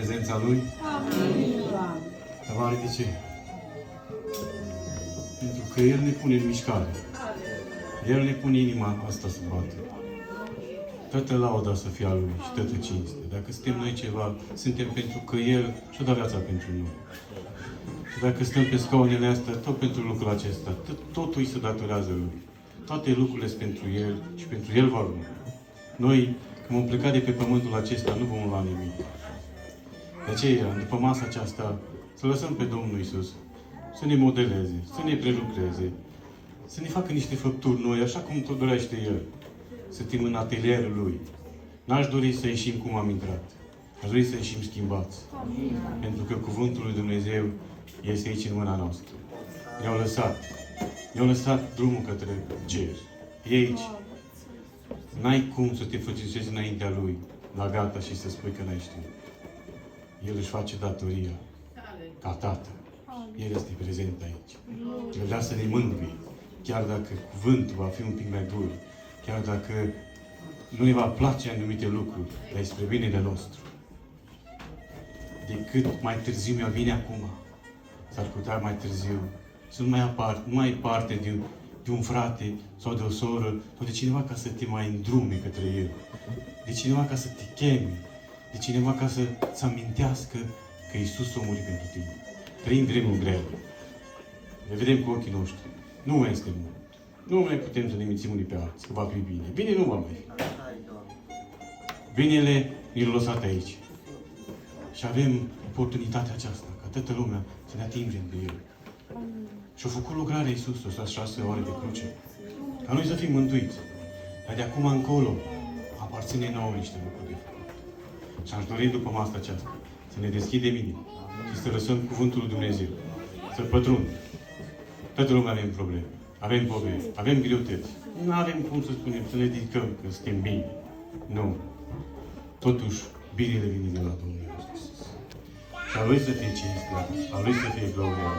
prezența Lui? Amin. Dar oare de ce? Pentru că El ne pune în mișcare. El ne pune inima asta să bată. Toată lauda să fie a Lui și toată cinste. Dacă suntem noi ceva, suntem pentru că El și-a dat viața pentru noi. Și dacă stăm pe scaunele astea, tot pentru lucrul acesta, totul îi se datorează Lui. Toate lucrurile sunt pentru El și pentru El va urma. Noi, când vom pleca de pe pământul acesta, nu vom lua nimic. De aceea, după masa aceasta, să lăsăm pe Domnul Iisus să ne modeleze, să ne prelucreze, să ne facă niște făpturi noi, așa cum tot dorește El. Să fim în atelierul Lui. N-aș dori să ieșim cum am intrat. Aș dori să ieșim schimbați. Amin. Pentru că Cuvântul lui Dumnezeu este aici în mâna noastră. Ne-au lăsat. Ne-au lăsat drumul către cer. E aici. N-ai cum să te fățișezi înaintea Lui, la gata, și să spui că n-ai știut. El își face datoria. Ca Tată. El este prezent aici. El vrea să ne mângâie. Chiar dacă cuvântul va fi un pic mai dur. Chiar dacă nu ne va place anumite lucruri, dar e spre binele nostru. Decât mai târziu mi-a vine acum. S-ar putea mai târziu să nu mai ai parte de un frate sau de o soră sau de cineva ca să te mai îndrume către El. De cineva ca să te cheme. De cineva ca să amintească că Iisus a murit pentru tine. Trăim vremuri grele. Le vedem cu ochii noștri. Nu mai este mult. Nu mai putem să ne mințim unii pe alții, că va fi bine. Bine nu va mai fi. Binele ne-l lăsat aici. Și avem oportunitatea aceasta, ca toată lumea, să ne atingem de El. Și-a făcut lucrarea Iisus, 6 ore de cruce. Ca noi să fim mântuiți. Dar de acum încolo, aparține nouă niște lucruri de făcut. Și aș dori după masa aceasta să ne deschidem inima și să lăsăm Cuvântul lui Dumnezeu să pătrundă. Toată lumea avem probleme. Avem poveri, avem greutăți. Nu avem cum să spunem, să ne ridicăm că suntem bine. Nu. Totuși, binele vine de la Domnul Iisus. Și a Lui să fie cinstit, a Lui să fie gloria.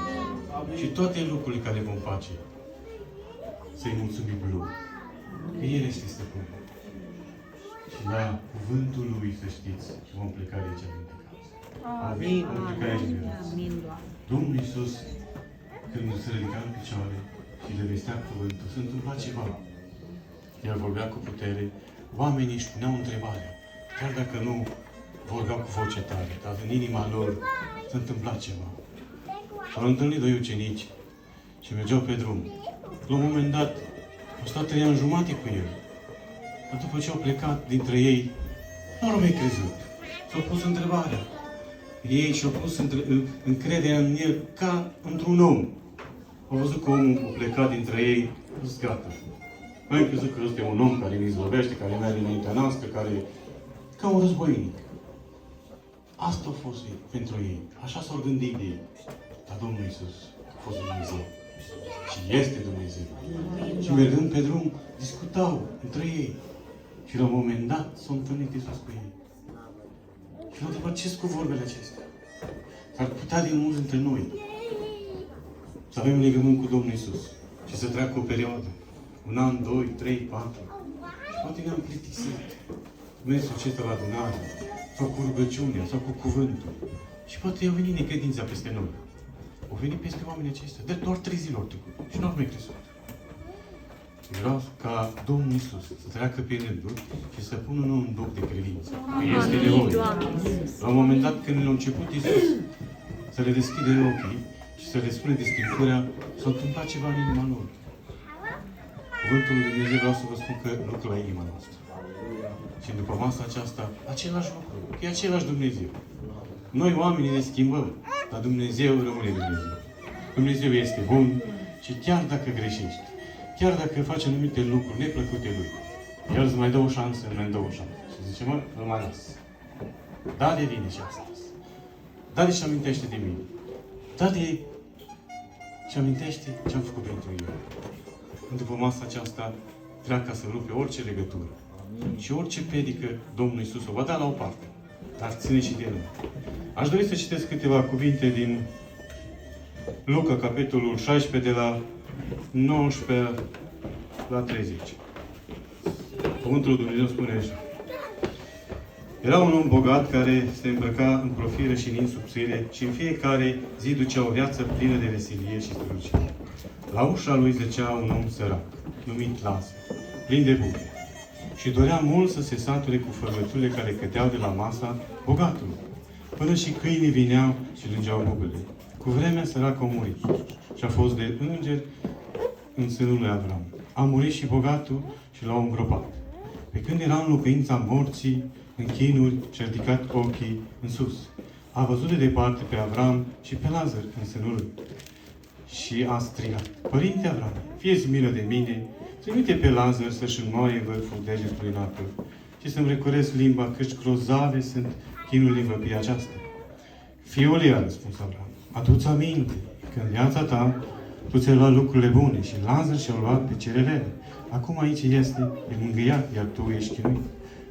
Și toate lucrurile care vom face, să-i mulțumim Lui. Că El este stăpân. Și la cuvântul Lui, să știți, vom pleca de aici în casă. Amin. Vom pleca aici de acasă. Domnul Iisus, când se ridica în picioare, și le vestea cuvântul, se întâmpla ceva. El vorbea cu putere, oamenii își puneau întrebarea, chiar dacă nu vorbeau cu voce tare, dar în inima lor se întâmpla ceva. S-au întâlnit doi ucenici și mergeau pe drum. La un moment dat, au stat 3 ani jumate cu El. Dar după ce au plecat dintre ei, nu au mai crezut. S-au pus întrebarea. Ei și-au pus încrederea în El ca într-un om. Au văzut că omul a plecat dintre ei, a zis, gata. Noi am crezut că ăsta e un om care ne izlovește, care merge înaintea noastră, care ca un războinic. Asta a fost pentru ei. Așa s-au gândit de ei. Dar Domnul Iisus a fost Dumnezeu. Și este Dumnezeu. Și mergând pe drum, discutau între ei. Și la un moment dat s-a întâlnit Iisus cu ei. Și l-au întrebat, ce-s cu vorbele acestea? S-ar putea din mulți dintre noi să avem legământ cu Domnul Iisus și să treacă o perioadă. 1 an, 2, 3, 4. Și poate ne-am plictisit. Mersul acesta la adunare, sau cu rugăciunea, sau cu cuvântul. Și poate i-au venit necredința peste noi. Au venit peste oamenii acestea. De doar 3 zile au trecut. Și nu au mai crezut. Vreau ca Domnul Iisus să treacă pe rânduri și să pună un loc de credință. Că este nevoie. La un moment dat, când a început Iisus să le deschide ochii și să le spune de Scriptura, s-a întâmplat ceva în inima lor. Cuvântul lui Dumnezeu, vreau să vă spun că lucră la inima noastră. Și după masa aceasta, același lucru. E același Dumnezeu. Noi oamenii ne schimbăm, dar Dumnezeu rămâne Dumnezeu. Dumnezeu este bun și chiar dacă greșești, chiar dacă faci anumite lucruri neplăcute Lui, El îți mai dă o șansă, îmi mai dă o șansă. Și zice, mă, îl mai las. Da, de vine și astăzi. Da, de și amintește de mine. Da, de și amintește ce am făcut pentru El. După masa aceasta, treacă să rupe orice legătură. Și orice predică Domnul Iisus o va da la o parte. Dar ține și de noi. Aș dori să citesc câteva cuvinte din Luca, capitolul 16, de la 19 la 30. Cuvântul lui Dumnezeu spune așa. Era un om bogat care se îmbrăca în profilă și în insubțire și în fiecare zi ducea o viață plină de veselie și strălucire. La ușa lui zăcea un om sărac, numit Lazar, plin de bucuri, și dorea mult să se sature cu fărăturile care cădeau de la masa bogatului. Până și câinii vineau și lângeau bubele. Cu vremea săracul a murit și a fost de înger în sânul lui Avram. A murit și bogatul și l-au îngropat. Pe când era în locuința morții, în chinuri, și-a ridicat ochii în sus. A văzut de departe pe Avram și pe Lazar în sânul lui. Și a strigat: Părinte Avram, fie-ți milă de mine, trimite pe Lazar să-și înmoaie vârful degetului în apă și să-mi recuresc limba, căci grozave sunt chinurile în văpia aceasta. Fiule, a răspuns Avram, adu-ți aminte că în viața ta tu ți-ai luat lucrurile bune și Lazar și-a luat pe cele rele. Acum aici este, e mângâiat, iar tu ești chinuit.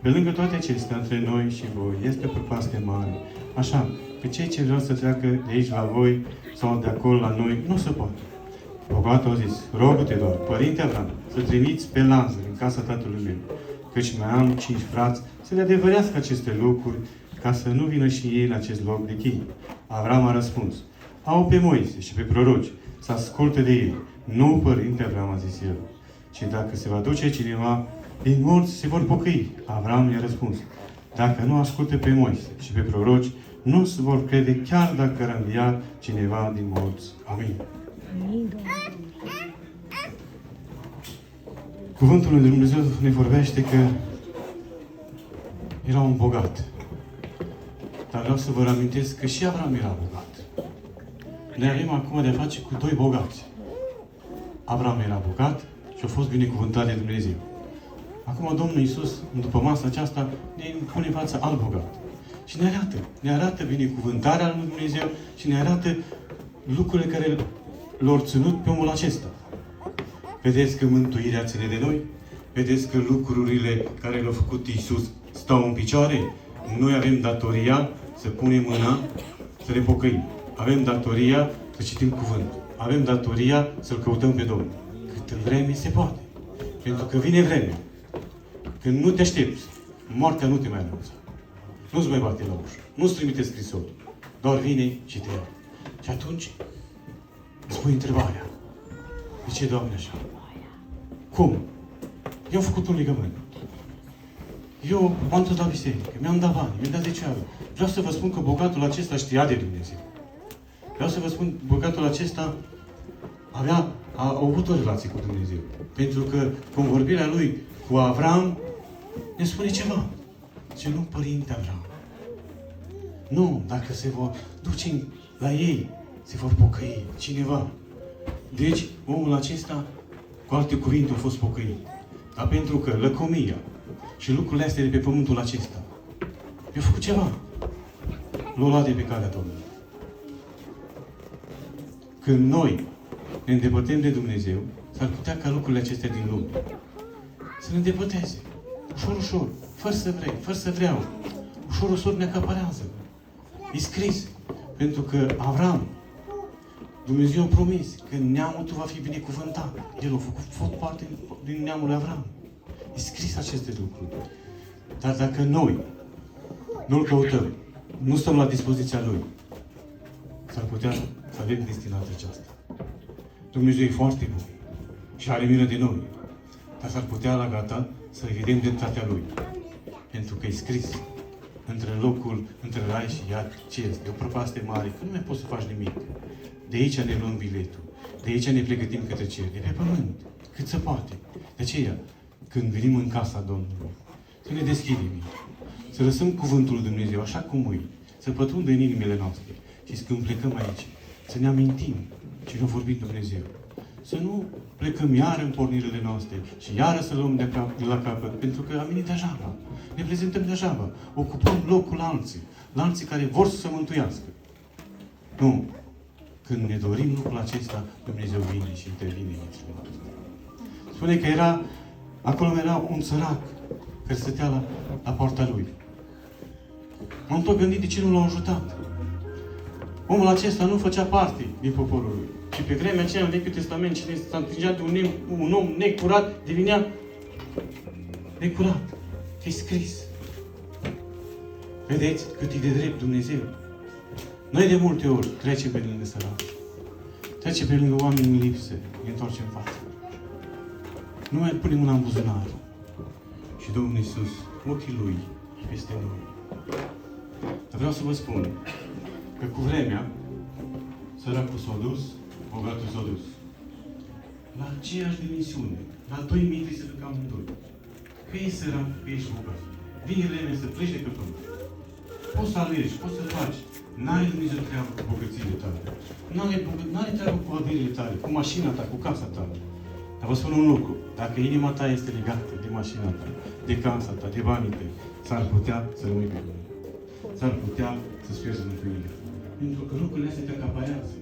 Pe lângă toate acestea, între noi și voi, este o prăpastie mare. Așa, pe cei ce vreau să treacă de aici la voi sau de acolo la noi, nu se poate. Bogatul a zis: rogă-te doar, Părinte Avram, să trimiți pe Lazar în casa tatălui meu, căci mai am 5 frați să le adevărească aceste lucruri, ca să nu vină și ei în acest loc de chin. Avram a răspuns: au pe Moise și pe proroci, să asculte de ei. Nu, Părinte Avram, a zis el, ci dacă se va duce cineva din morți, se vor pocăi. Avram i-a răspuns: dacă nu asculte pe Moise și pe proroci, nu se vor crede chiar dacă ar învia cineva din morți. Amin. Cuvântul lui Dumnezeu ne vorbește că era un bogat. Dar vreau să vă reamintesc că și Avram era bogat. Ne avem acum de a face cu 2 bogați. Avram era bogat și a fost binecuvântat de Dumnezeu. Acum Domnul Iisus, după masa aceasta, ne pune în fața alt bogat. Și ne arată binecuvântarea lui Dumnezeu și ne arată lucrurile care l-au ținut pe omul acesta. Vedeți că mântuirea ține de noi? Vedeți că lucrurile care le-a făcut Iisus stau în picioare? Noi avem datoria să punem mâna, să ne pocăim. Avem datoria să citim cuvântul. Avem datoria să-L căutăm pe Domnul. Cât vreme se poate. Pentru că vine vremea. Când nu te aștepți, moartea nu te mai anunță. Nu-ți mai bate la ușă. Nu-ți trimite scrisori. Doar vine și te ia. Și atunci îți pui întrebarea: de ce, Doamne, așa? Cum? Eu am făcut un legământ. Eu m-am dus la biserică, mi-am dat bani, mi-am dat zecioară. Vreau să vă spun că bogatul acesta știa de Dumnezeu. Vreau să vă spun, bogatul acesta a avut o relație cu Dumnezeu. Pentru că convorbirea lui cu Avram ne spune ceva. Ce nu, Părinte Avram. Nu, dacă se vor duce la ei, se vor pocăi cineva. Deci, omul acesta, cu alte cuvinte, a fost pocăit. Dar pentru că lăcomia și lucrurile astea de pe pământul acesta i-a făcut ceva. L-a luat de pe calea Domnului. Când noi ne îndepărtăm de Dumnezeu, s-ar putea ca lucrurile acestea din lume să ne îndepărteze. Ușor, ușor, fără să vrei, fără să vreau. Ușor, ușor ne acaparează. E scris. Pentru că Avram, Dumnezeu a promis că neamul tău va fi binecuvântat. El a făcut parte din neamul lui Avram. E scris aceste lucruri. Dar dacă noi nu-L căutăm, nu stăm la dispoziția Lui, s-ar putea să avem destinația aceasta. Dumnezeu e foarte bun și are milă de noi. Dar s-ar putea la gata să vedem dreptatea Lui. Pentru că e scris între rai și iad, ce este? E o prăpastie mare, că nu mai poți să faci nimic. De aici ne luăm biletul. De aici ne pregătim către cer. De pe pământ. Cât se poate. De aceea, când venim în casa Domnului, să ne deschidem mintea. Să lăsăm cuvântul lui Dumnezeu așa cum e. Să pătrundă în inimile noastre. Și când plecăm aici, să ne amintim ce ne-a vorbit Dumnezeu. Să nu plecăm iar în pornirile noastre și iară să luăm de la capăt, pentru că am venit degeaba. Ne prezentăm degeaba. Ocupăm locul la alții care vor să se mântuiască. Nu. Când ne dorim lucrul acesta, Dumnezeu vine și intervine în viețile noastre. Spune că acolo era un sărac care stătea la poarta lui. M-am tot gândit de ce nu l-au ajutat. Omul acesta nu făcea parte din poporul lui. Și pe vremea aceea, în Vechiul Testament, cine s-a îngrijat de un om necurat, devenea necurat. E scris. Vedeți cât e de drept Dumnezeu? Noi de multe ori trecem pe lângă săraci. Trecem pe lângă oameni în lipsă. Ne întoarcem în față. Nu mai punem mâna în buzunar. Și Domnul Iisus, ochii Lui peste noi. Dar vreau să vă spun că cu vremea, săracul s-a dus, bogatul s-a dus. La aceeași dimensiune, la 2000 se duc amândoi. Că e sărac, că ești bogat. Vine vreme să pleci de pe pământ. Poți să alegi, poți să faci. N-ai nicio treabă cu bogățiile tale. N-ai treabă cu averile tale, cu mașina ta, cu casa ta. Dar vă spun un lucru. Dacă inima ta este legată de mașina ta, de casa ta, de banii tăi, s-ar putea să rămâi pe pământ. S-ar putea să-ți pierzi mântuirea. Pentru că lucrurile astea te acaparează.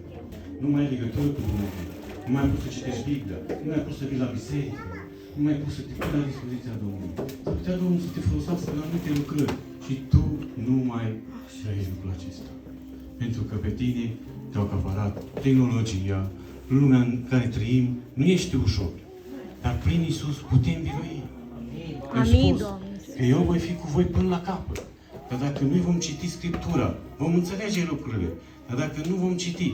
Nu mai ai legătură cu Dumnezeu. Nu mai ai pus să citești Biblia. Nu mai ai pus să vii la biserică. Nu mai ai pus să te pui la dispoziția Domnului. S-ar putea Domnul să te folosească la anumite lucrări. Și tu nu mai trăiești lucrul acesta. Pentru că pe tine te-au acaparat tehnologia, lumea în care trăim, nu ești ușor. Dar prin Iisus putem birui. Amin, că eu voi fi cu voi până la capăt. Dar dacă nu vom citi Scriptura, vom înțelege lucrurile. Dar dacă nu vom citi,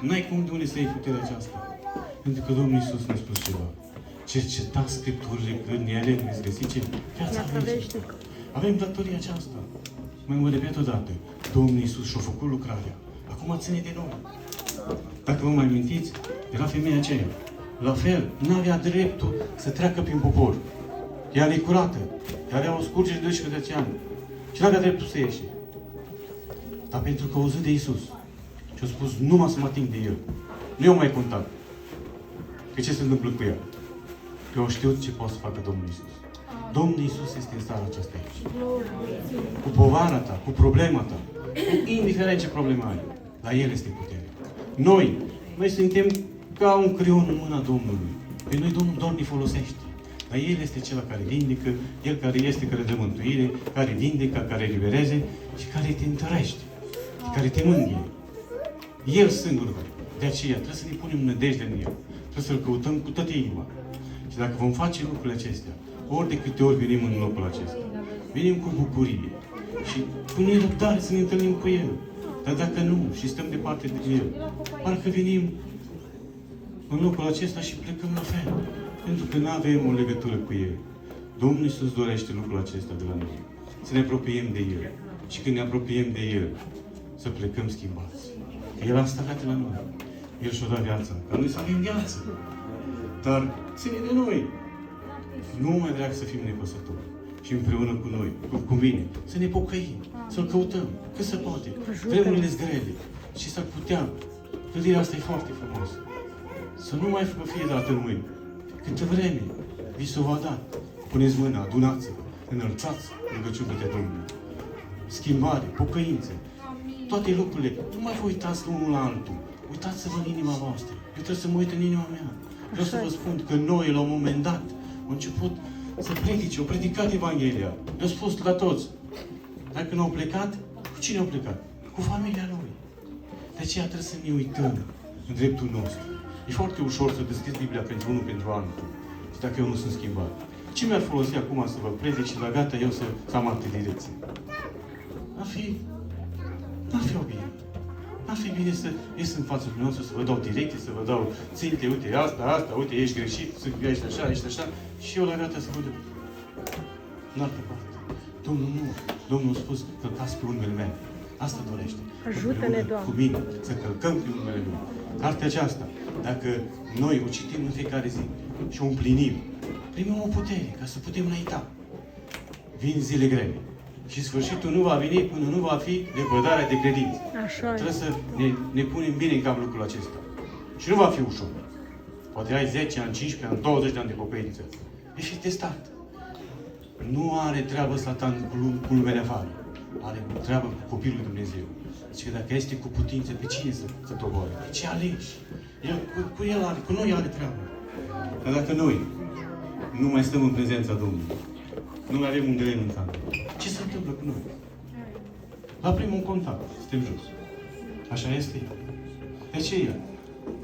n-ai cum de unde să iei puterea aceasta. Pentru că Domnul Iisus ne-a spus ceva. Cercetați Scripturile, că în ele veți găsi ce? Viața veșnică. Avem datoria aceasta. Mai mă repet odată. Domnul Iisus și-a făcut lucrarea. Acum ține de noi. Dacă vă mai amintiți, era femeia aceea. La fel, n-avea dreptul să treacă prin popor. Ea e curată. Ea avea o scurgere de 12 ani. Și n-avea dreptul să ieși. Dar pentru că auzit de Iisus și a spus, numai să mă ating de El. Nu eu mai contat. Că ce se întâmplă cu ea? Că eu știu ce poate să facă Domnul Iisus. Domnul Iisus este în starea aceasta aici. Cu povara ta, cu problema ta, cu indiferent ce probleme ai, la El este puterea. Noi suntem ca un creion în mâna Domnului. Pe noi Domnul doar ne folosește. Dar El este Cel care vindecă, El care dă mântuire, care vindecă, care elibereze și care te întărește, și care te mângâie. El singur. De aceea trebuie să ne punem nădejde în El. Trebuie să-L căutăm cu toată inima. Și dacă vom face lucrurile acestea, ori de câte ori venim în locul acesta, venim cu bucurie și cu nerăbdare să ne întâlnim cu El. Dar dacă nu și stăm departe de El, parcă venim în locul acesta și plecăm la fel. Pentru că nu avem o legătură cu El. Domnul Iisus dorește lucrul acesta de la noi. Să ne apropiem de El. Și când ne apropiem de El, să plecăm schimbați. Că El a stat la noi. El și-a dat viața. Ca noi să avem viață. Dar ține de noi. Nu mai drag să fim nepăsători. Și împreună cu noi, cu mine, să ne pocăim, să-L căutăm, cât se poate. Vremurile grele. Și să putea. Gândirea asta e foarte frumoasă. Să nu mai fie dată în mâini. Câtă vreme vi s-o va dat. Puneți mâna, adunați-vă, înălțați rugăciunea de Domnul. Schimbare, pocăințe. Toate lucrurile. Nu mai vă uitați unul la altul. Uitați-vă în inima voastră. Eu trebuie să mă uit în inima mea. Vreau să vă spun că noi, la un moment dat, am început să predice, au predicat Evanghelia. Le-au spus la toți. Dacă nu au plecat, cu cine au plecat? Cu familia lui. De aceea trebuie să ne uităm în dreptul nostru. E foarte ușor să deschizi Biblia pentru unul, pentru altul. Și dacă eu nu sunt schimbat. Ce mi-ar folosi acum să vă predic și la gata eu să am alte direcții? N-ar fi o bine. N-ar fi bine să ies în fața dumneavoastră, să vă dau direcții, să vă dau ținte, uite, asta, uite, ești greșit, ești așa, și eu la gata să vă dau. N-ar fi poate. Domnul nu. Domnul a spus, călcați pe urmele mele. Asta dorește. Ajută-ne, Doamne. Cu mine, să călcăm pe urmele lui. Cartea aceasta, dacă noi o citim în fiecare zi și o împlinim, primim o putere ca să putem înainta. Vin zile grele. Și sfârșitul nu va veni până nu va fi lepădarea de credință. Așa trebuie să ne punem bine în cap lucrul acesta. Și nu va fi ușor. Poate ai 10 ani, 15 ani, 20 de ani de pocăință. Ești testat. Nu are treabă Satan cu lumea afară. Are treabă cu copilul Dumnezeu. Zice că dacă este cu putință, pe cine să doboare? Pe ce alegi? Cu noi are treabă. Dar dacă noi nu mai stăm în prezența Domnului, nu mai avem unde renunța, ce se întâmplă cu noi? La primul contact, suntem jos. Așa este. De aceea,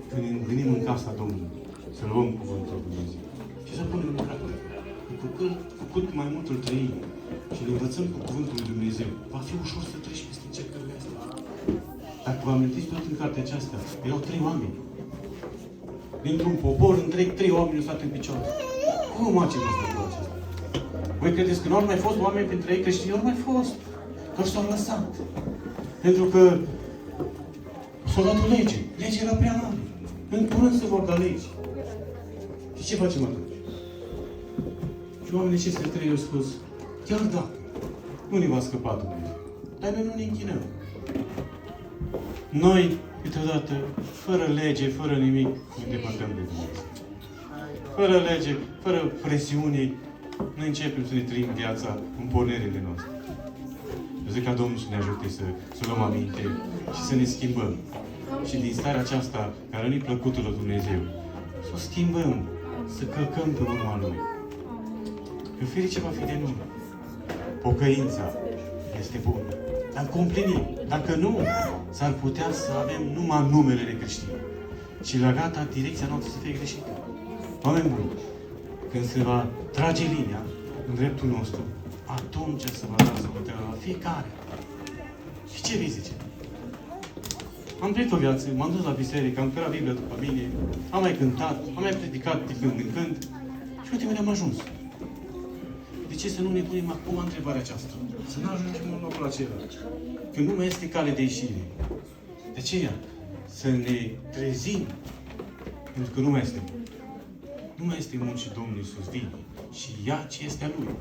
când venim în casa Domnului, să luăm cuvântul Dumnezeu și să punem în practică. Cu cât mai mult îl trăim, și ne învățăm cu Cuvântul lui Dumnezeu, va fi ușor să treci peste încercările astea. Dacă vă amintiți tot în cartea aceasta, erau 3 oameni. Dintr-un popor întreg, 3 oameni au stat în picioare. Cum a acest lucru acesta? Voi credeți că nu au mai fost oameni printre ei creștini? Nu au mai fost. Doar s-au lăsat. Pentru că s-au dat o lege. Legea era prea mare. În curând se vor da legi. Și ce facem atunci? Și oamenii acestea 3 au spus, chiar dacă nu ne va scăpa Dumnezeu, dar noi nu ne închinăm. Noi, câteodată, fără lege, fără nimic, ne îndepărtăm de Dumnezeu. Fără lege, fără presiuni, noi începem să ne trăim viața în pornirile noastre. Eu zic ca Domnul să ne ajute să luăm aminte și să ne schimbăm. Și din starea aceasta, care nu-i plăcută lui Dumnezeu, să o schimbăm, să călcăm pe urma Lui. Că ferice va fi de noi. Pocăința este bună. Dar împlinim. Dacă nu, s-ar putea să avem numai numele de creștini. Și la gata, direcția noastră să fie greșită. Oameni buni, când se va trage linia în dreptul nostru, atunci se va da socoteala la fiecare. Și ce vei zice? Am trăit o viață, m-am dus la biserică, am cărat Biblia după mine, am mai cântat, am mai predicat de când în când și uite unde am ajuns. De ce să nu ne punem acum întrebarea aceasta? Să nu ajungem în locul acela. Când nu mai este cale de ieșire. De aceea, să ne trezim, pentru că nu mai este mult. Nu mai este mult și Domnul Iisus vine și ia ce este a Lui.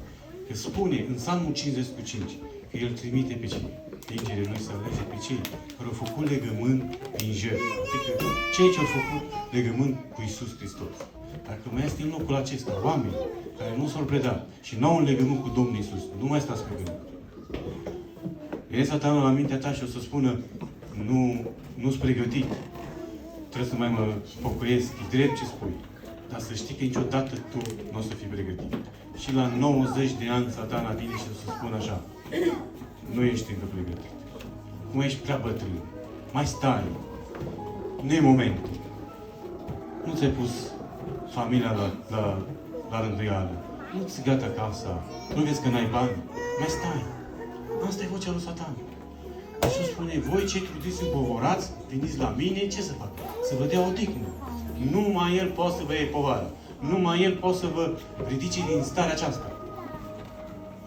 Că spune în Psalmul 55 că El trimite pe cei. Îngerii Lui să alege pe cei care au făcut legământ prin jertfă. Adică cei ce au făcut legământ cu Iisus Hristos. Dacă mai este în locul acesta oameni care nu s-au predat și nu au un legământ cu Domnul Iisus, nu mai stați pe gând. Vine Satanul la mintea ta și o să spună nu-s pregătit. Trebuie să mai mă pocăiesc. E drept ce spui. Dar să știi că niciodată tu nu o să fii pregătit. Și la 90 de ani Satana vine și o să spună așa. Nu ești încă pregătit. Cum ești prea bătrân. Mai stai. Nu e momentul. Nu ți-ai pus familia la rânduială. Nu-ți gata casa. Nu vezi că n-ai bani. Mai stai. Asta e vocea lui Satan. Iisus spune, voi cei trudiți împovorați, veniți la mine, ce să fac? Să vă dea o dignă. Numai El poate să vă iei povară. Numai El poate să vă ridice din starea aceasta.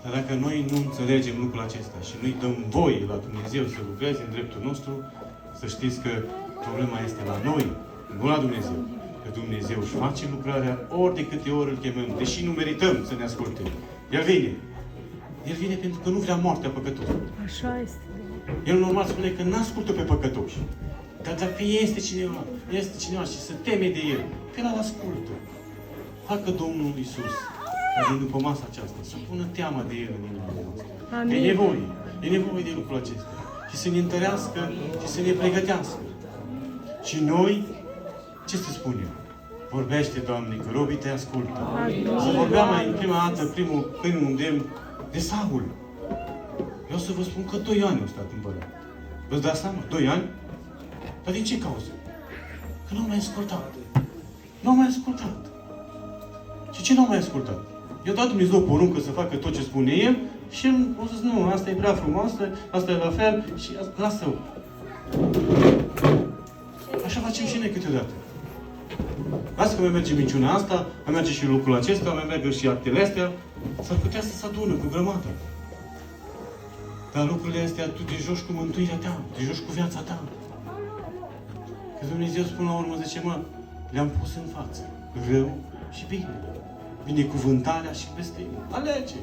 Dar dacă noi nu înțelegem lucrul acesta și nu-i dăm voie la Dumnezeu să lucreze în dreptul nostru, să știți că problema este la noi, nu la Dumnezeu. Că Dumnezeu își face lucrarea ori de câte ori îl chemăm, deși nu merităm să ne asculte. El vine. El vine pentru că nu vrea moartea păcătosului. Așa este. El normal spune că n-ascultă pe păcătoși. Dar dacă este cineva și se teme de El, pe ăla ascultă. Facă Domnul Iisus, ca din după masa aceasta, să pună teama de El în inima noastră. Amin. E nevoie de lucrul acesta. Și să ne întărească și să ne pregătească. Și noi, ce să spunem? Vorbește, Doamne, că robii te ascultă. Să vorbeam mai în prima dată, primul îndemn de Saul. Eu să vă spun că 2 ani au stat împărat. Vă dați seama? 2 ani? Dar din ce cauză? Că nu au mai ascultat. Nu au mai ascultat. Și ce nu au mai ascultat? I-a dat Dumnezeu poruncă să facă tot ce spune El și El a zis, nu, asta e prea frumoasă, asta e la fel și lasă-o. Așa facem și noi câteodată. Lasă că mai merge minciuna asta, mai merge și lucrul acesta, mai merge și actele astea, s-ar putea să se adună cu grămadă. Dar lucrurile astea tu te joci cu mântuirea ta, te joci cu viața ta. Că Dumnezeu spune la urmă, zice, mă, le-am pus în față rău și bine. Binecuvântarea și blestemul. Alege!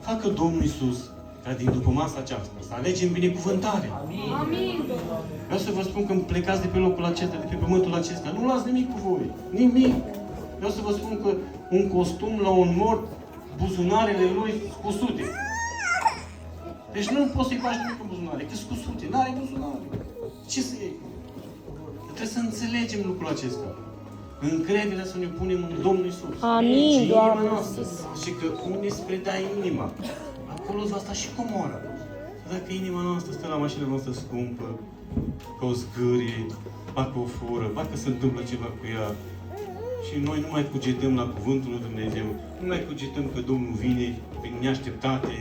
Facă Domnul Iisus, ca din după masa aceasta, să alegem binecuvântare. Amin. Vreau să vă spun că plecați de pe locul acesta, de pe pământul acesta. Nu luați nimic cu voi. Nimic. Vreau să vă spun că un costum la un mort, buzunarele lui scusute. Deci nu poți să-i faci nimic cu buzunare, că scusute. N-are buzunare. Ce să iei? Trebuie să înțelegem lucrul acesta. Încrederea să ne punem în Domnul Iisus. Amin, și inima Doamne noastră. Iisus. Și că unde îți predai inima, acolo îți va sta și comora. Dacă inima noastră stă la mașina noastră scumpă, că o zgârie, bacă o fură, bacă se întâmplă ceva cu ea Și noi nu mai cugetăm la Cuvântul lui Dumnezeu. Nu mai cugetăm că Domnul vine prin neașteptate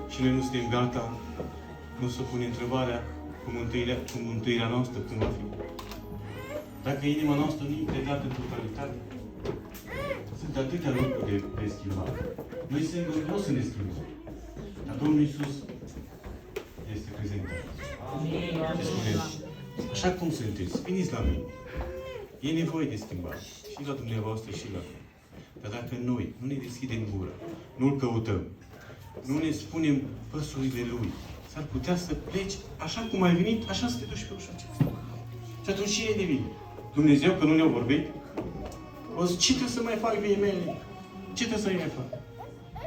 și noi nu suntem gata. Nu se pune întrebarea cu mântuirea noastră când va fi. Dacă inima noastră nu e predată în totalitate, sunt atâtea lucruri de schimbat. Noi singuri nu o să ne schimbăm. Dar Domnul Iisus este prezent. Și spune, așa cum sunteți, veniți la mine. E nevoie de schimbare. Și la dumneavoastră și la mine. Dar dacă noi nu ne deschidem gura, nu-L căutăm, nu ne spunem păsurile Lui, s-ar putea să pleci așa cum ai venit, așa să te duci pe ușa aceasta. Și atunci cine de vine? Dumnezeu, că nu ne-a vorbit? O zic, ce trebuie să mai fac vie mele? Ce trebuie să mai fac?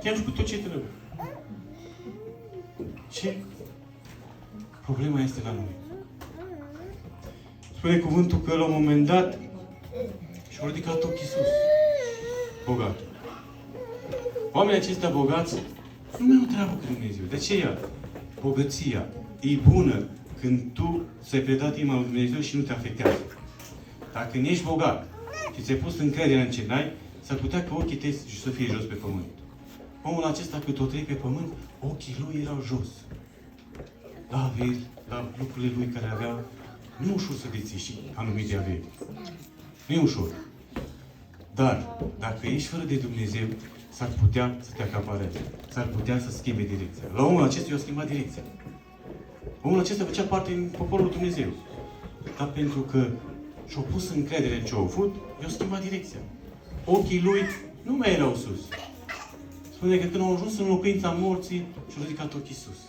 Te-am făcut tot ce trebuie. Ce? Problema este la noi. Spune cuvântul că la un moment dat și-a ridicat ochii sus. Bogatul. Oamenii acestea bogați nu mai au treabă cu Dumnezeu. De aceea, bogăția e bună când tu ți-ai predat inima lui Dumnezeu și nu te afectează. Dacă nu ești bogat și ți-ai pus încrederea în ce n-ai, s-ar putea ca ochii tăi să fie jos pe pământ. Omul acesta, cât o trec pe pământ, ochii lui erau jos. La averi, la lucrurile lui care avea, nu e ușor să deții și anumite averi. Nu e ușor. Dar, dacă ești fără de Dumnezeu, s-ar putea să te acapareze. S-ar putea să schimbe direcția. La omul acesta i-a schimbat direcția. Omul acesta făcea parte din poporul lui Dumnezeu. Dar pentru că și-a pus încredere în ce a avut, i-a schimbat direcția. Ochii lui nu mai erau sus. Spune că când au ajuns în locuința morții, și-a ridicat ochii sus.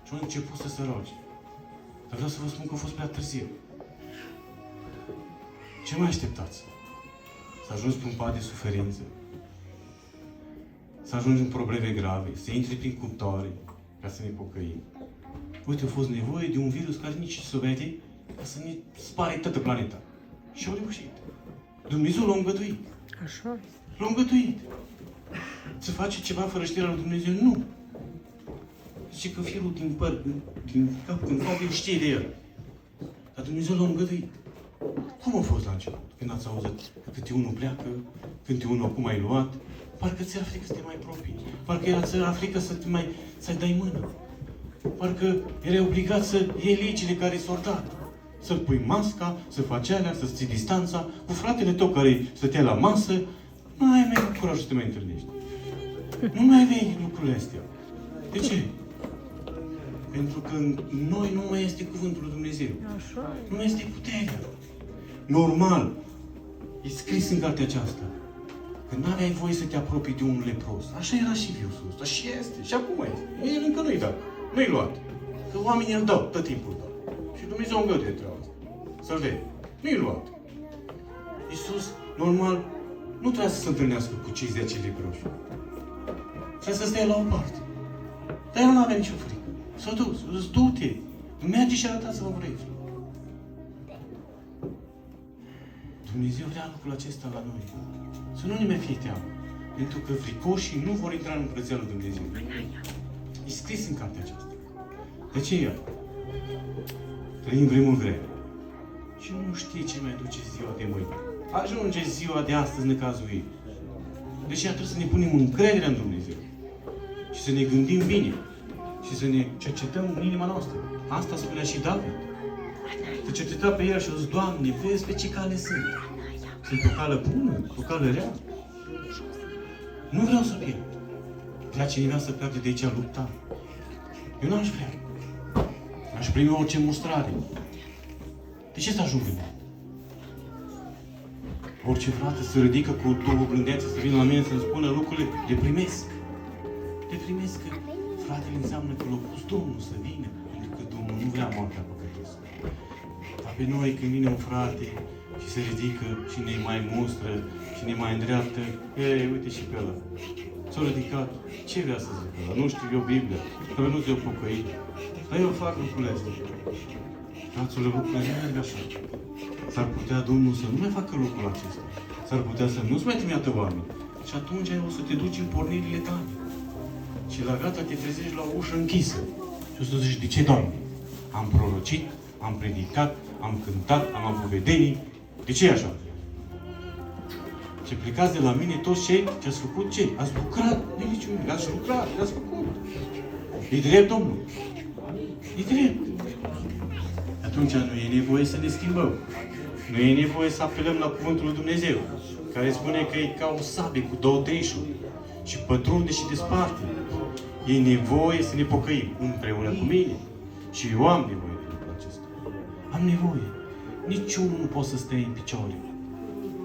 Și au început să se roage. Dar vreau să vă spun că a fost prea târziu. Ce mai așteptați? Să ajungi pe un pat de suferință? Să ajungi în probleme grave? Să intri prin cuptoare ca să ne pocăim? Uite, a fost nevoie de un virus care nici se vede ca să ne spare toată planeta. Și au reușit. Dumnezeu l-a îngăduit. Așa. L-a îngăduit. Să face ceva fără știrea lui Dumnezeu? Nu. Zice că firul din păr, din cap, când el știe de el. Dar Dumnezeu l-a îngăduit. Cum a fost la început? Când ați auzit că câte unul pleacă, câte unul acum ai luat, parcă ți-era frică să te mai apropii. Parcă era frică să-i dai mână. Parcă erai obligat să iei legile care s-au dat. Să pui masca, să faci alea, să ții distanța. Cu fratele tău care stătea la masă, nu ai mai curaj să te mai întâlnești. Nu mai aveai lucrurile astea. De ce? Pentru că în noi nu mai este cuvântul lui Dumnezeu. Așa. Nu mai este puterea. Normal. E scris în cartea aceasta. Că n-aveai voie să te apropii de un lepros. Așa era și virusul ăsta. Și este. Și acum este. El încă nu-i dat. Nu-i luat. Că oamenii îl dau. Tot timpul îl dau. Și Dumnezeu îngăduie treaba asta. Să-l vede. Nu-i luat. Iisus, normal, nu trebuia să se întâlnească cu cei 10 leproși. Trebuia să stea la o parte. Dar el nu avea nicio frică. S-a dus. A zis, du-te. Merge și arătați-vă vreți. Dumnezeu vrea lucrul acesta la noi. Să nu ne mai fie teamă. Pentru că fricoșii nu vor intra în Împărăția lui Dumnezeu. E scris în cartea aceasta. De aceea, trăim vremuri grele. Și nu știi ce mai duce ziua de mâine. Ajunge ziua de astăzi necăzuit. De aceea trebuie să ne punem încrederea în Dumnezeu. Și să ne gândim bine. Și să ne cercetăm în inima noastră. Asta spunea și David. Se cerceta pe el și a zis, Doamne, vezi pe ce cale sunt. Sunt pe o cale bună, pe o cale rea. Nu vreau să pierd. Vrea cineva să pleacă de aici lupta. Eu n-aș vrea. Aș primi orice mustrare. De ce să ajung în ea? Orice frate se ridică cu două blândețe să vină la mine să-mi spună lucrurile, le primesc. Le primesc că fratele înseamnă că l-a pus Domnul să vină, pentru că Domnul nu vrea moartea păcătoasă. Dar pe noi când vine un frate și se ridică și ne mai mustră și ne mai îndreaptă, ei, uite și pe ăla. S-a ridicat. Ce vrea să zic ăla? Nu știu eu Biblia, că nu ți-o pocăit. Dar eu fac lucrurile astea. Fraților, lucrurile nu merg așa. S-ar putea Domnul să nu mai facă lucrul acesta. S-ar putea să nu-ți mai trimită oameni. Și atunci o să te duci în pornirile tale. Și la gata te trezești la o ușă închisă. Și o să zici, de ce, Doamne? Am prorocit, am predicat, am cântat, am avut vedenii. De ce e așa? Și plecați de la mine toți cei ce ați făcut ce? Ați lucrat, deliciunile, ați lucrat, ați făcut. E drept, Domnul. E drept. Atunci nu e nevoie să ne schimbăm. Nu e nevoie să apelăm la Cuvântul lui Dumnezeu, care spune că e ca o sabie cu două teișuri și pătrunde și desparte. E nevoie să ne pocăim împreună cu mine. Și eu am nevoie de lucrul acesta. Am nevoie. Niciunul nu poate să stea în picioare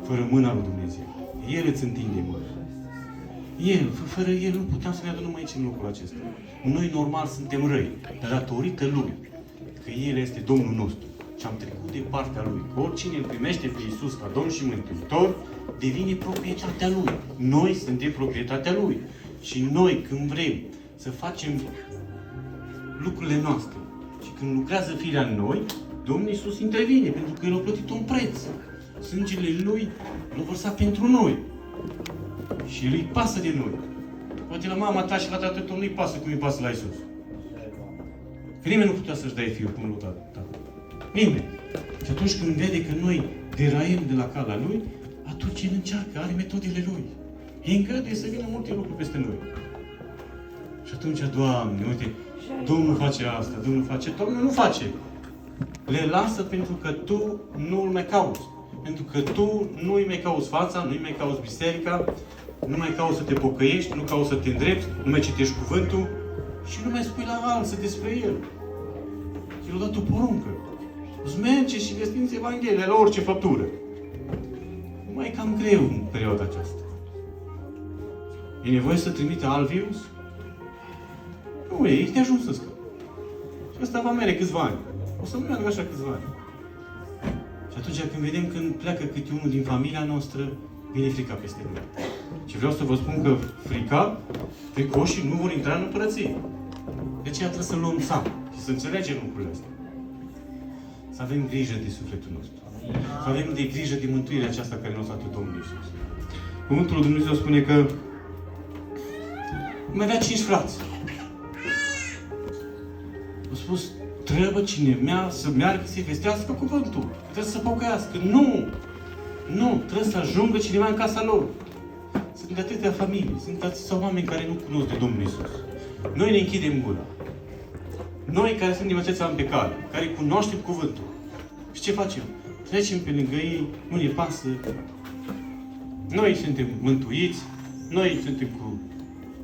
fără mâna lui Dumnezeu. El îți întinde mâna. El, fără El nu puteam să ne adunăm aici în locul acesta. Noi normal suntem răi, dar datorită Lui, că El este Domnul nostru și am trecut de partea Lui. Oricine îl primește pe Iisus ca Domn și Mântuitor, devine proprietatea Lui. Noi suntem proprietatea Lui. Și noi, când vrem să facem lucrurile noastre și când lucrează firea în noi, Domnul Iisus intervine, pentru că El a plătit un preț. Sângele Lui l-a vărsat pentru noi. Și Lui pasă de noi. Poate la mama ta și la tatăl tău nu-i pasă cum îi pasă la Iisus. Că nimeni nu putea să-și dea fiul cum lui tatăl. Nimeni. Și atunci când vede că noi deraiem de la calea Lui, atunci El încearcă, are metodele Lui. E îngăduie să vină multe lucruri peste noi. Și atunci, Doamne, uite, Domnul face asta, Domnul face, Domnul nu face. Le lasă pentru că Tu nu îl mai cauți. Pentru că Tu nu îi mai cauți fața, nu îi mai cauți biserica, nu mai cauți să te pocăiești, nu cauți să te îndrepți, nu mai citești cuvântul și nu mai spui la alții despre El. El a dat o poruncă. Îți merge și destinți Evanghelia la orice făptură. Mai e cam greu în perioada aceasta. E nevoie să trimite alt virus? Nu e de ajuns să scăp. Și ăsta va merge câțiva ani. O să meargă așa câțiva ani. Și atunci când vedem când pleacă câte unul din familia noastră, vine frica peste noi. Și vreau să vă spun că fricoșii nu vor intra în împărăție. De aceea trebuie să luăm seama și să înțelegem lucrurile astea. Să avem grijă de sufletul nostru. Să avem de grijă de mântuirea aceasta care ne-a dat Domnul Iisus. Cuvântul lui Dumnezeu spune că mai avea 5 frați. Au spus, trebuie cine să meargă să-i vestească cuvântul. Trebuie să se pocăiască. Nu! Nu! Trebuie să ajungă cineva în casa lor. Sunt atâtea familii, sunt atâția oameni care nu cunosc de Domnul Iisus. Noi ne închidem gura. Noi care suntem atâția ani pe cale, care cunoaștem cuvântul. Și ce facem? Trecem pe lângă ei, nu ne pasă. Noi suntem mântuiți, noi suntem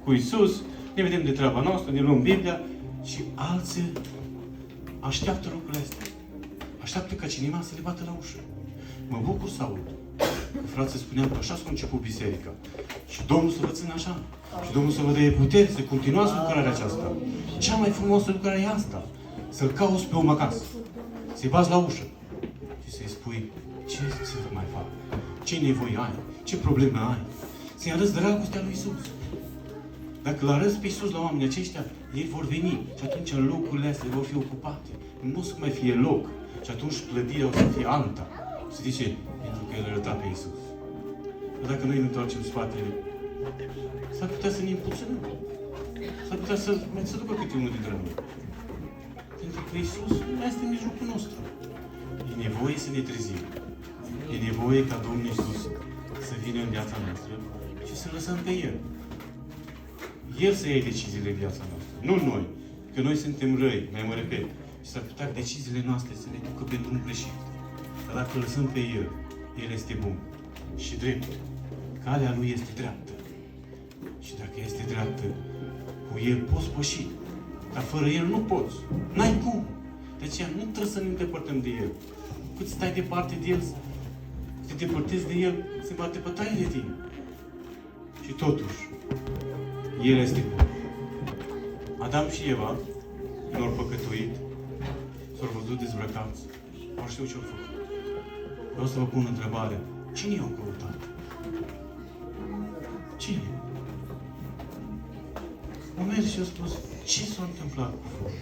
cu Iisus, ne vedem de treaba noastră, ne luăm Biblia și alții așteaptă lucrurile astea. Așteaptă ca cineva să le bată la ușă. Mă bucur să aud. Frații spuneam că așa s-a început biserica. Și Domnul să vă țină așa. Și Domnul să vă dea putere să continuați lucrarea aceasta. Cea mai frumoasă lucrare e asta. Să-L cauți pe om acasă. Să-i bați la ușă. Și să-i spui ce să mai fac. Ce nevoie ai. Ce probleme ai. Să-i arăți dragostea lui Iisus. Dacă îl arăți pe Iisus la oamenii aceștia, ei vor veni. Și atunci locurile astea vor fi ocupate. Nu o să mai fie loc. Și atunci clădirea o să fie alta. Se zice, pentru că El arăta pe Iisus. Dar dacă noi nu întoarcem spatele, s-ar putea să ne impulsionăm. S-ar putea să ducă câte unul dintre noi. Pentru că Iisus nu este în mijlocul nostru. E nevoie să ne trezim. E nevoie ca Domnul Iisus să vină în viața noastră și să lăsăm pe El. El să ia deciziile în viața noastră. Nu noi. Că noi suntem răi, mai mă repet. Și s-ar putea deciziile noastre să ne ducă pe drum greșit. Dar dacă îl lăsăm pe El, El este bun și drept. Calea Lui este dreaptă. Și dacă este dreaptă, cu El poți păși. Dar fără El nu poți. N-ai cum. De aceea nu trebuie să ne îndepărtăm de El. Cât stai departe de El, te depărtezi de El, se va depărta de tine. Și totuși, El este bun. Adam și Eva, când au păcătuit, s-au văzut dezbrăcați. Nu știu ce-au făcut. Vreau să vă pun întrebarea. Cine i-au căutat? Cine? Au mers și au spus, ce s-a întâmplat cu voi?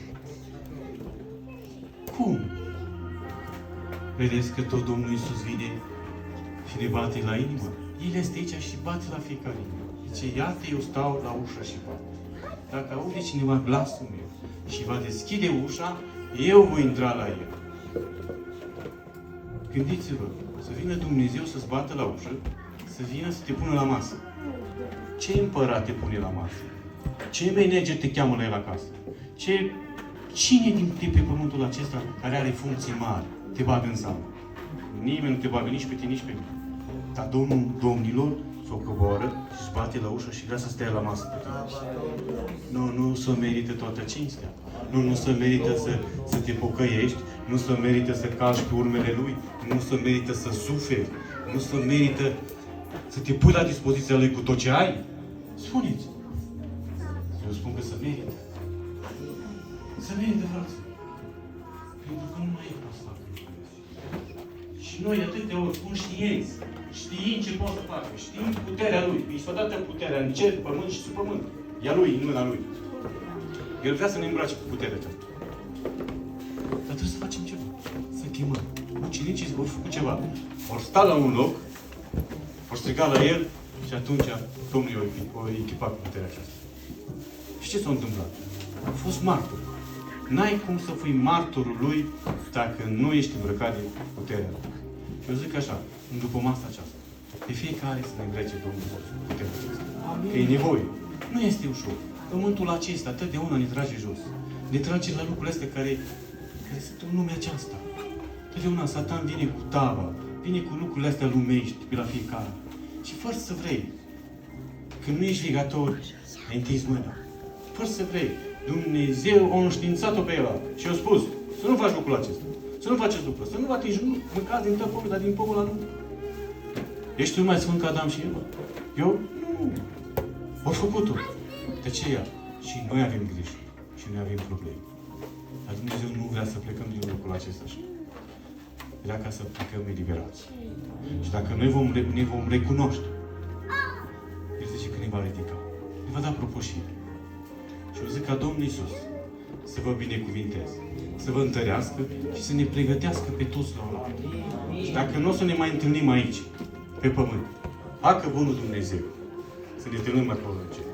Cum? Vedeți că tot Domnul Iisus vine și ne bate la inimă? El este aici și bate la fiecare inimă. Zice, iată, eu stau la ușă și bat. Dacă aude cineva glasul meu și va deschide ușa, eu voi intra la el. Gândiți-vă, să vină Dumnezeu să-ți bată la ușă, să vină să te pună la masă. Ce împărat te pune la masă? Ce manager te cheamă la el acasă? Cine de pe pământul acesta care are funcții mari te bagă în seamă? Nimeni nu te bagă nici pe tine, nici pe mine. Dar Domnul Domnilor s-o coboară și își bate la ușă și vrea să stea la masă cu tine. Nu se merită toată cinstea. Nu se merită să te pocăiești, nu se merită să calci pe urmele Lui, nu se merită să suferi, nu se merită să te pui la dispoziția Lui cu tot ce ai. Spuneți! Eu spun că se merită. Se merită, frate. Pentru că nu mai e poți să facă lucrurile astea. Și noi atâtea ori conștienți, știind ce poate să facă, știind puterea Lui, îi s-a dat puterea în cer, pământ și sub pământ. E a Lui, în mâna Lui. El vrea să ne îmbrace cu puterea aceasta. Dar trebuie să facem ceva. Să chemăm. Ucenicii vor făcut ceva. Vor sta la un loc, vor striga la El și atunci Domnul o echipa cu puterea aceasta. Și ce s-a întâmplat? A fost martor. N-ai cum să fii martorul Lui dacă nu ești îmbrăcat de puterea Lui. Eu zic așa, după masa aceasta, pe fiecare să ne îmbrece Domnul puterea aceasta. Că e nevoie. Nu este ușor. Pământul acesta totdeauna ne trage jos. Ne trage la lucrurile astea care sunt în lumea aceasta. Totdeauna Satan vine cu tava, vine cu lucrurile astea lumești pe la fiecare. Și fără să vrei, când nu ești ligator, ai întins mâna. Fără să vrei, Dumnezeu a înștiințat-o pe ea și a spus să nu faci lucrul acesta. Să nu faceți lucrul ăsta. Să nu vă atingi, nu mâncați din tot pomul, dar din pomul ăla nu. Ești tu mai sfânt ca Adam și Eva? Eu? Nu. Au făcut-o. De aceea și noi avem greșeli și noi avem probleme. Dar Dumnezeu nu vrea să plecăm din locul acesta așa. Vrea ca să plecăm eliberați. Și dacă noi ne vom recunoaște, El zice că ne va ridica. Ne va da propășire. Și eu zic ca Domnul Iisus să vă binecuvinteze, să vă întărească și să ne pregătească pe toți la oaltă. Și dacă nu o să ne mai întâlnim aici, pe pământ, facă bunul Dumnezeu să ne întâlnim acolo în cer.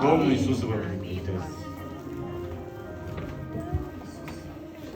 Domnul Iisus să vă binecuvinteze.